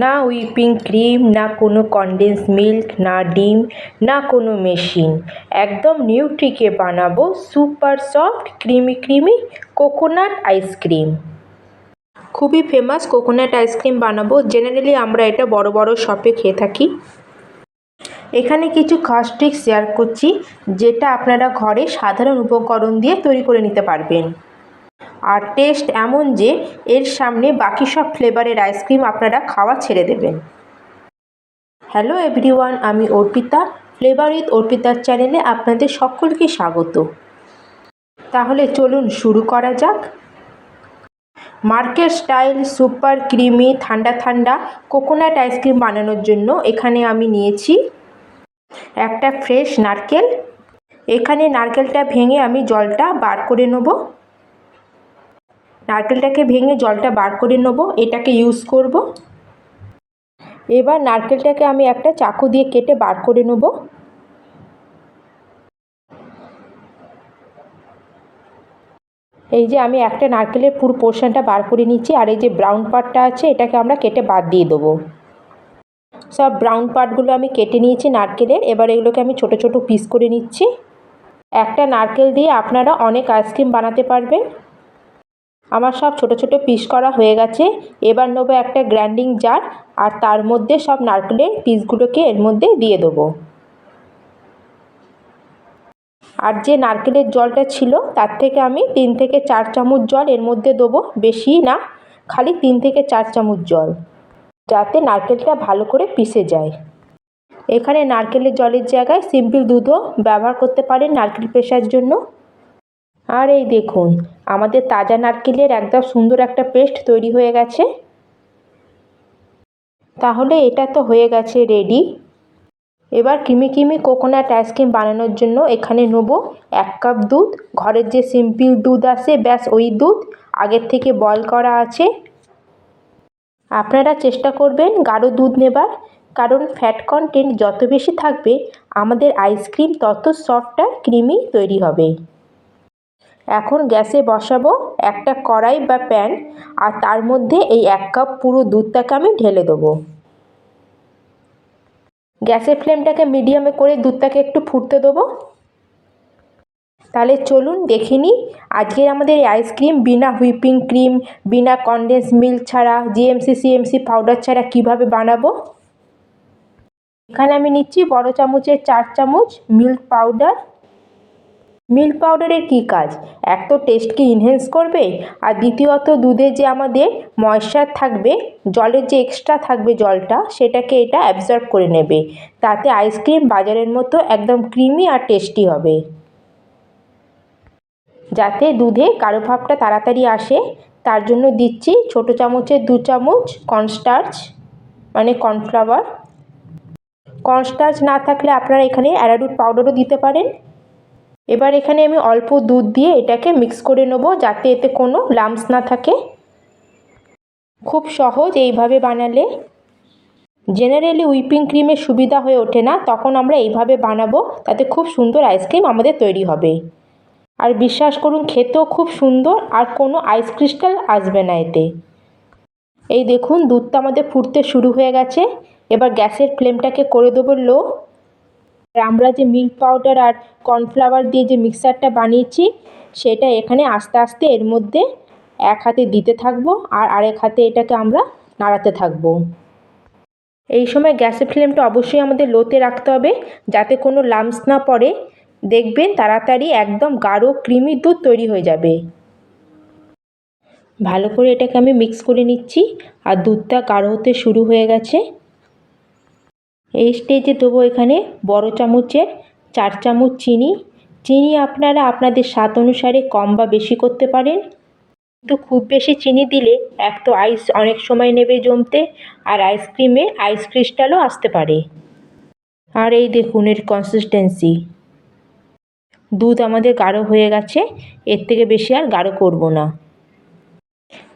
না whipping cream, না কোনো কনডেন্স মিল্ক, না ডিম, না কোনো মেশিন, একদম নিউট্রিকে বানাবো super soft creamy coconut ice cream. খুবই ফেমাস কোকোনাট আইসক্রিম বানাবো। জেনারেলি আমরা এটা বড় বড় শপে খেয়ে থাকি। এখানে কিছু খাস ট্রিক্স শেয়ার করছি, যেটা আপনারা ঘরে সাধারণ উপকরণ দিয়ে তৈরি করে নিতে পারবেন। আর টেস্ট এমন যে এর সামনে বাকি সব ফ্লেভারের আইসক্রিম আপনারা খাওয়া ছেড়ে দেবেন। হ্যালো এভরিওয়ান, আমি অর্পিতা। ফ্লেভার উইথ অর্পিতার চ্যানেলে আপনাদের সকলকে স্বাগত। তাহলে চলুন শুরু করা যাক। মার্কেট স্টাইল সুপার ক্রিমি ঠান্ডা ঠান্ডা কোকোনাট আইসক্রিম বানানোর জন্য এখানে আমি নিয়েছি একটা ফ্রেশ নারকেল। এখানে নারকেলটা ভেঙে আমি জলটা বার করে নেব। নারকেলটাকে ভেঙে জলটা বার করে নেব, এটাকে ইউজ করব। এবার নারকেলটাকে আমি একটা চাকু দিয়ে কেটে বার করে নেব। এই যে আমি একটা নারকেলের পুরো পোর্শনটা বার করে নিচ্ছি, আর এই যে ব্রাউন পার্টটা আছে এটাকে আমরা কেটে বাদ দিয়ে দেবো। সব ব্রাউন পার্টগুলো আমি কেটে নিয়েছি নারকেলের। এবার এগুলোকে আমি ছোট ছোট পিস করে নিচ্ছি। একটা নারকেল দিয়ে আপনারা অনেক আইসক্রিম বানাতে পারবেন। আমার সব ছোট ছোট পিস করা হয়ে গেছে। এবার নেবো একটা গ্রাইন্ডিং জার, আর তার মধ্যে সব নারকেলের পিসগুলোকে এর মধ্যে দিয়ে দেবো। আর যে নারকেলের জলটা ছিল তার থেকে আমি 3 থেকে 4 চামচ জল এর মধ্যে দেবো, বেশি না, খালি 3 থেকে 4 চামচ জল, যাতে নারকেলটা ভালো করে পিষে যায়। এখানে নারকেলের জলের জায়গায় সিম্পল দুধও ব্যবহার করতে পারেন নারকেল পেষার জন্য। আর এই দেখুন, আমাদের তাজা নারকেলের একদম সুন্দর একটা পেস্ট তৈরি হয়ে গেছে। তাহলে এটা তো হয়ে গেছে রেডি। এবার ক্রিমি কোকোনাট আইসক্রিম বানানোর জন্য এখানে নেব 1 কাপ দুধ। ঘরের যে সিম্পল দুধ আসে, ব্যাস ওই দুধ আগের থেকে বয়েল করা আছে। আপনারা চেষ্টা করবেন গাঢ় দুধ নেবার, কারণ ফ্যাট কন্টেন্ট যত বেশি থাকবে আমাদের আইসক্রিম তত সফট আর ক্রিমি তৈরি হবে। এখন গ্যাসে বসাবো একটা কড়াই বা প্যান, আর তার মধ্যে এই 1 কাপ পুরো দুধটাকে আমি ঢেলে দেবো। গ্যাসের ফ্লেমটাকে মিডিয়ামে করে দুধটাকে একটু ফুটতে দেবো। তাহলে চলুন দেখে নিই আজকের আমাদের এই আইসক্রিম বিনা হুইপিং ক্রিম, বিনা কনডেন্স মিল্ক ছাড়া, জিএমসি সিএমসি পাউডার ছাড়া কিভাবে বানাবো। এখানে আমি নিচ্ছি বড় চামচের 4 চামচ মিল্ক পাউডার। মিল্ক পাউডারের কী কাজ? এক তো টেস্টকে ইনহ্যান্স করবে, আর দ্বিতীয়ত দুধে যে আমাদের ময়েশ্চার থাকবে, জলের যে এক্সট্রা থাকবে জলটা, সেটাকে এটা অ্যাবজর্ব করে নেবে। তাতে আইসক্রিম বাজারের মতো একদম ক্রিমি আর টেস্টি হবে। যাতে দুধে গাঢ় ভাবটা তাড়াতাড়ি আসে তার জন্য দিচ্ছি ছোটো চামচের 2 চামচ কর্নস্টার্চ, মানে কর্নফ্লাওয়ার। কর্নস্টার্চ না থাকলে আপনারা এখানে অ্যারারুট পাউডারও দিতে পারেন। এবার এখানে আমি অল্প দুধ দিয়ে এটাকে মিক্স করে নেবো, যাতে এতে কোনো লাম্পস না থাকে। খুব সহজ এইভাবে বানালে। জেনারেলি হুইপিং ক্রিমের সুবিধা হয়ে ওঠে না, তখন আমরা এইভাবে বানাবো, তাতে খুব সুন্দর আইসক্রিম আমাদের তৈরি হবে। আর বিশ্বাস করুন খেতেও খুব সুন্দর, আর কোনো আইস ক্রিস্টাল আসবে না এতে। এই দেখুন দুধটা আমাদের ফুটতে শুরু হয়ে গেছে। এবার গ্যাসের ফ্লেমটাকে করে দেবো লো। আর আমরা যে মিল্ক পাউডার আর কর্নফ্লাওয়ার দিয়ে যে মিক্সারটা বানিয়েছি, সেটা এখানে আস্তে আস্তে এর মধ্যে এক হাতে দিতে থাকবো, আর আরেক হাতে এটাকে আমরা নাড়াতে থাকবো। এই সময় গ্যাসের ফ্লেমটা অবশ্যই আমাদের লোতে রাখতে হবে, যাতে কোনো লাম্পস না পড়ে। দেখবেন তাড়াতাড়ি একদম গাঢ় ক্রিমি দুধ তৈরি হয়ে যাবে। ভালো করে এটাকে আমি মিক্স করে নিচ্ছি, আর দুধটা গাঢ় হতে শুরু হয়ে গেছে। এই স্টেজে দেবো এখানে বড় চামচের 4 চামচ চিনি। চিনি আপনারা আপনাদের স্বাদ অনুসারে কম বা বেশি করতে পারেন, কিন্তু খুব বেশি চিনি দিলে এক তো আইস অনেক সময় নেবে জমতে, আর আইসক্রিমে আইস ক্রিস্টালও আসতে পারে। আর এই দেখুন এর কনসিস্টেন্সি, দুধ আমাদের গাঢ় হয়ে গেছে। এর থেকে বেশি আর গাঢ় করব না,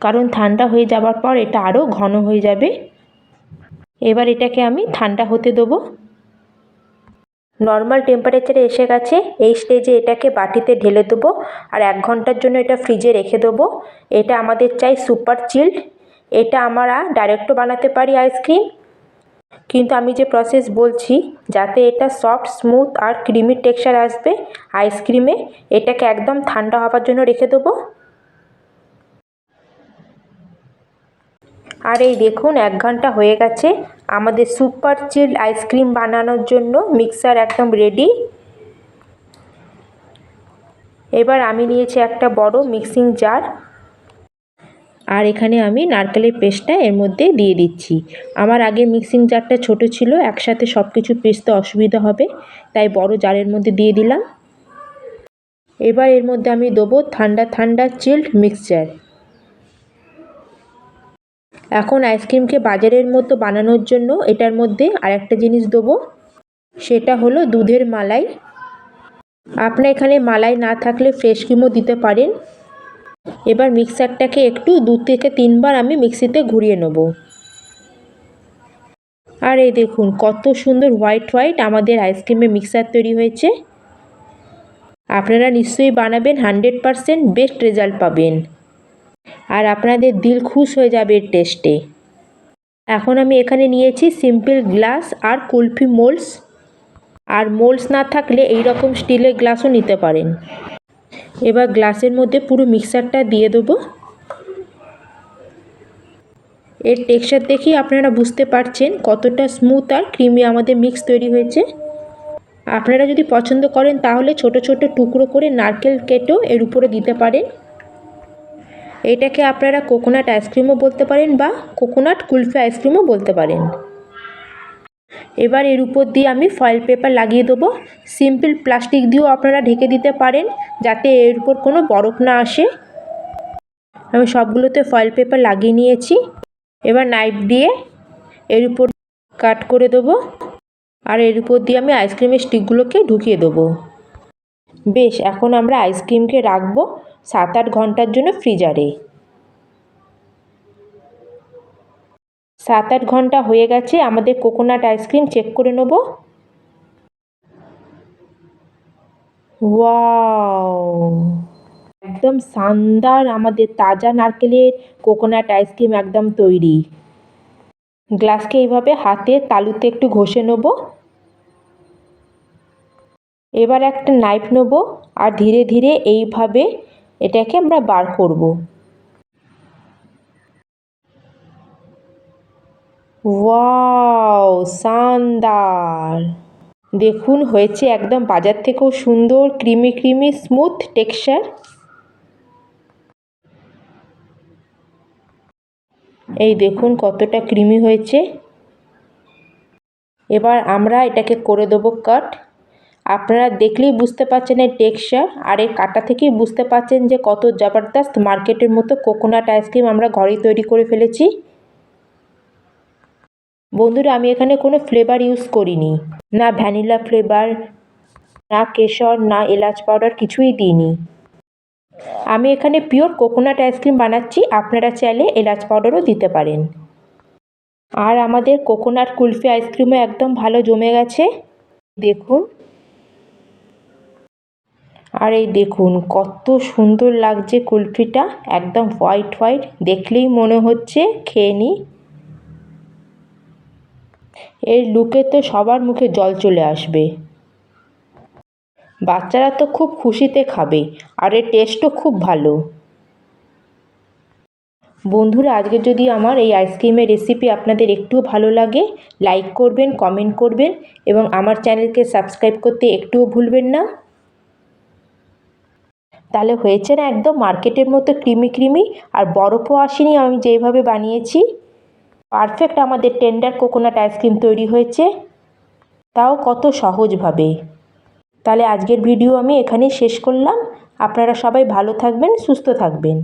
কারণ ঠান্ডা হয়ে যাওয়ার পর এটা আরও ঘন হয়ে যাবে। এবার এটাকে আমি ঠান্ডা হতে দেবো। নর্মাল টেম্পারেচারে এসে গেছে। এই স্টেজে এটাকে বাটিতে ঢেলে দেবো, আর 1 ঘন্টার জন্য এটা ফ্রিজে রেখে দেবো। এটা আমাদের চাই সুপার চিল্ড। এটা আমরা ডাইরেক্টও বানাতে পারি আইসক্রিম, কিন্তু আমি যে প্রসেস বলছি যাতে এটা সফট স্মুথ আর ক্রিমি টেক্সচার আসবে আইসক্রিমে, এটাকে একদম ঠান্ডা হওয়ার জন্য রেখে দেবো। আর এই দেখুন 1 ঘন্টা হয়ে গেছে, আমাদের সুপার চিল্ড আইসক্রিম বানানোর জন্য মিক্সার একদম রেডি। এবার আমি নিয়েছি একটা বড় মিক্সিং জার, আর এখানে আমি নারকেলের পেস্টটা এর মধ্যে দিয়ে দিচ্ছি। আমার আগের মিক্সিং জারটা ছোট ছিল, একসাথে সব কিছু পেস্টতে অসুবিধা হবে, তাই বড় জারের মধ্যে দিয়ে দিলাম। এবার এর মধ্যে আমি দেবো ঠান্ডা ঠান্ডা চিল্ড মিক্সচার। এখন আইসক্রিমকে বাজারের মতো বানানোর জন্য এটার মধ্যে আরেকটা জিনিস দেবো, সেটা হলো দুধের মালাই। আপনার এখানে মালাই না থাকলে ফ্রেশ ক্রিমও দিতে পারেন। এবার মিক্সারটাকে একটু 2 থেকে 3 বার আমি মিক্সিতে ঘুরিয়ে নেব। আর এই দেখুন কত সুন্দর হোয়াইট হোয়াইট আমাদের আইসক্রিমের মিক্সার তৈরি হয়েছে। আপনারা নিশ্চয়ই বানাবেন, 100% বেস্ট রেজাল্ট পাবেন, আর আপনাদের দিল খুশ হয়ে যাবে এর টেস্টে। এখন আমি এখানে নিয়েছি সিম্পল গ্লাস আর কুলফি মোল্ডস, আর মোল্ডস না থাকলে এই রকম স্টিলের গ্লাসও নিতে পারেন। এবার গ্লাসের মধ্যে পুরো মিক্সারটা দিয়ে দেবো। এর টেক্সচার দেখেই আপনারা বুঝতে পারছেন কতটা স্মুথ আর ক্রিমি আমাদের মিক্স তৈরি হয়েছে। আপনারা যদি পছন্দ করেন তাহলে ছোট ছোট টুকরো করে নারকেল কেটেও এর উপরে দিতে পারেন। এটাকে আপনারা কোকোনাট আইসক্রিমও বলতে পারেন বা কোকোনাট কুলফি আইসক্রিমও বলতে পারেন। এবার এর উপর দিয়ে আমি ফয়েল পেপার লাগিয়ে দেবো। সিম্পল প্লাস্টিক দিয়েও আপনারা ঢেকে দিতে পারেন যাতে এর উপর কোনো বরফ না আসে। আমি সবগুলোতে ফয়েল পেপার লাগিয়ে নিয়েছি। এবার নাইফ দিয়ে এর উপর কাট করে দেবো, আর এর উপর দিয়ে আমি আইসক্রিমের স্টিকগুলোকে ঢুকিয়ে দেবো। বেশ, এখন আমরা আইসক্রিমকে রাখবো 7-8 ঘন্টার জন্য ফ্রিজারে। 7-8 ঘন্টা হয়ে গেছে, আমাদের কোকোনাট আইসক্রিম চেক করে নেব। ওয়াও, একদম শানদার আমাদের তাজা নারকেলের কোকোনাট আইসক্রিম একদম তৈরি। গ্লাসকে এইভাবে হাতে তালুতে একটু ঘষে নেব। এবার একটা নাইফ নেব আর ধীরে ধীরে এইভাবে এটাকে আমরা বার করব। ওয়াও, শানদার! দেখুন হয়েছে একদম বাজার থেকেও সুন্দর ক্রিমি ক্রিমি স্মুথ টেক্সচার। এই দেখুন কতটা ক্রিমি হয়েছে। এবার আমরা এটাকে করে দেবো কাট। আপনারা দেখলেই বুঝতে পারছেন এর টেক্সচার, আর এই কাটা থেকেই বুঝতে পারছেন যে কত জবরদস্ত মার্কেটের মতো কোকোনাট আইসক্রিম আমরা ঘরেই তৈরি করে ফেলেছি। বন্ধুরা, আমি এখানে কোনো ফ্লেভার ইউজ করিনি, না ভ্যানিলা ফ্লেভার, না কেশর, না এলাচ পাউডার, কিছুই দিইনি। আমি এখানে পিওর কোকোনাট আইসক্রিম বানাচ্ছি, আপনারা চাইলে এলাচ পাউডারও দিতে পারেন। আর আমাদের কোকোনাট কুলফি আইসক্রিমও একদম ভালো জমে গেছে, দেখুন। আর এই দেখুন কত সুন্দর লাগছে কুলফিটা, একদম হোয়াইট হোয়াইট, দেখলেই মনে হচ্ছে খেয়ে নিই। এর লুকে তো সবার মুখে জল চলে আসবে। বাচ্চারা তো খুব খুশিতে খাবে, আর এর টেস্টও খুব ভালো। বন্ধুরা, আজকে যদি আমার এই আইসক্রিমের রেসিপি আপনাদের একটুও ভালো লাগে, লাইক করবেন, কমেন্ট করবেন, এবং আমার চ্যানেলকে সাবস্ক্রাইব করতে একটুও ভুলবেন না। তাহলে হয়েছে না একদম মার্কেটের মতো ক্রিমি ক্রিমি, আর বরফও আসেনি আমি যেইভাবে বানিয়েছি। পারফেক্ট আমাদের টেন্ডার কোকোনাট আইসক্রিম তৈরি হয়েছে, তাও কত সহজভাবে। তাহলে আজকের ভিডিও আমি এখানেই শেষ করলাম। আপনারা সবাই ভালো থাকবেন, সুস্থ থাকবেন।